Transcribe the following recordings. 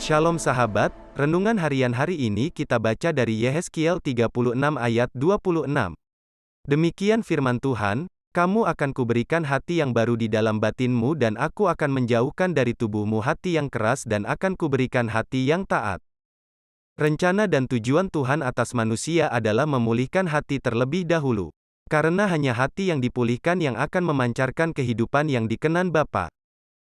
Shalom sahabat, renungan harian hari ini kita baca dari Yehezkiel 36 ayat 26. Demikian firman Tuhan, kamu akan kuberikan hati yang baru di dalam batinmu dan aku akan menjauhkan dari tubuhmu hati yang keras dan akan kuberikan hati yang taat. Rencana dan tujuan Tuhan atas manusia adalah memulihkan hati terlebih dahulu. Karena hanya hati yang dipulihkan yang akan memancarkan kehidupan yang dikenan Bapa.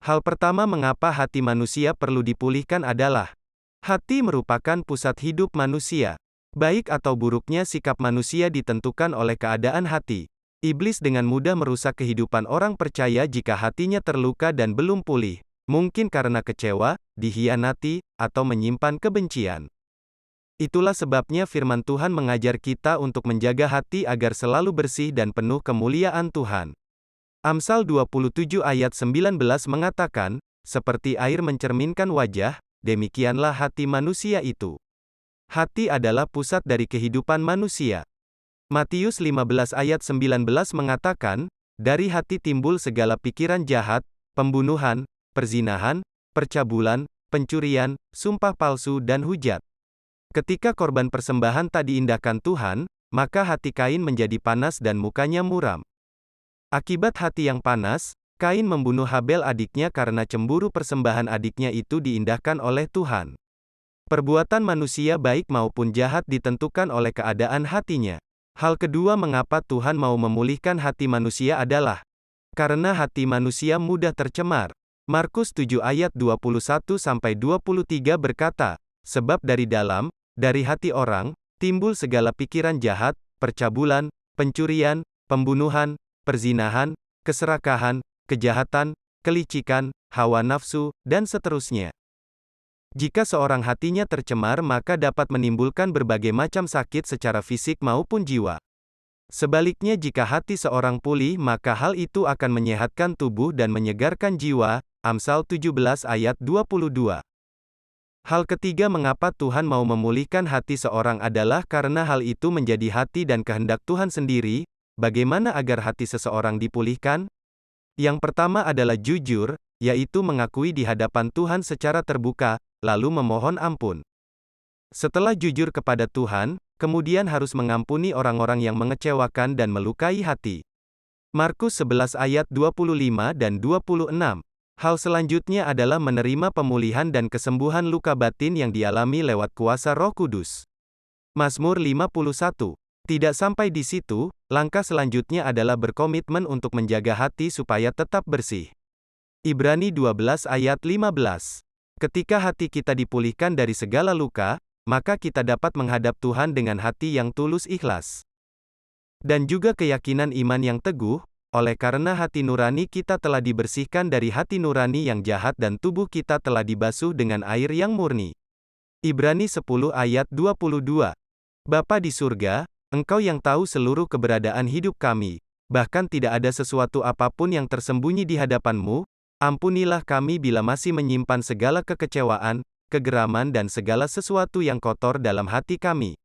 Hal pertama mengapa hati manusia perlu dipulihkan adalah, hati merupakan pusat hidup manusia. Baik atau buruknya sikap manusia ditentukan oleh keadaan hati. Iblis dengan mudah merusak kehidupan orang percaya jika hatinya terluka dan belum pulih, mungkin karena kecewa, dikhianati, atau menyimpan kebencian. Itulah sebabnya firman Tuhan mengajar kita untuk menjaga hati agar selalu bersih dan penuh kemuliaan Tuhan. Amsal 27 ayat 19 mengatakan, seperti air mencerminkan wajah, demikianlah hati manusia itu. Hati adalah pusat dari kehidupan manusia. Matius 15 ayat 19 mengatakan, dari hati timbul segala pikiran jahat, pembunuhan, perzinahan, percabulan, pencurian, sumpah palsu dan hujat. Ketika korban persembahan tak diindahkan Tuhan, maka hati Kain menjadi panas dan mukanya muram. Akibat hati yang panas, Kain membunuh Habel adiknya karena cemburu persembahan adiknya itu diindahkan oleh Tuhan. Perbuatan manusia baik maupun jahat ditentukan oleh keadaan hatinya. Hal kedua mengapa Tuhan mau memulihkan hati manusia adalah, karena hati manusia mudah tercemar. Markus 7 ayat 21-23 berkata, sebab dari dalam, dari hati orang, timbul segala pikiran jahat, percabulan, pencurian, pembunuhan, perzinahan, keserakahan, kejahatan, kelicikan, hawa nafsu, dan seterusnya. Jika seorang hatinya tercemar maka dapat menimbulkan berbagai macam sakit secara fisik maupun jiwa. Sebaliknya jika hati seorang pulih maka hal itu akan menyehatkan tubuh dan menyegarkan jiwa. Amsal 17 ayat 22. Hal ketiga mengapa Tuhan mau memulihkan hati seorang adalah karena hal itu menjadi hati dan kehendak Tuhan sendiri. Bagaimana agar hati seseorang dipulihkan? Yang pertama adalah jujur, yaitu mengakui di hadapan Tuhan secara terbuka, lalu memohon ampun. Setelah jujur kepada Tuhan, kemudian harus mengampuni orang-orang yang mengecewakan dan melukai hati. Markus 11 ayat 25 dan 26. Hal selanjutnya adalah menerima pemulihan dan kesembuhan luka batin yang dialami lewat kuasa Roh Kudus. Mazmur 51. Tidak sampai di situ, langkah selanjutnya adalah berkomitmen untuk menjaga hati supaya tetap bersih. Ibrani 12 ayat 15. Ketika hati kita dipulihkan dari segala luka, maka kita dapat menghadap Tuhan dengan hati yang tulus ikhlas. Dan juga keyakinan iman yang teguh, oleh karena hati nurani kita telah dibersihkan dari hati nurani yang jahat dan tubuh kita telah dibasuh dengan air yang murni. Ibrani 10 ayat 22. Bapa di surga, Engkau yang tahu seluruh keberadaan hidup kami, bahkan tidak ada sesuatu apapun yang tersembunyi di hadapan-Mu, ampunilah kami bila masih menyimpan segala kekecewaan, kegeraman dan segala sesuatu yang kotor dalam hati kami.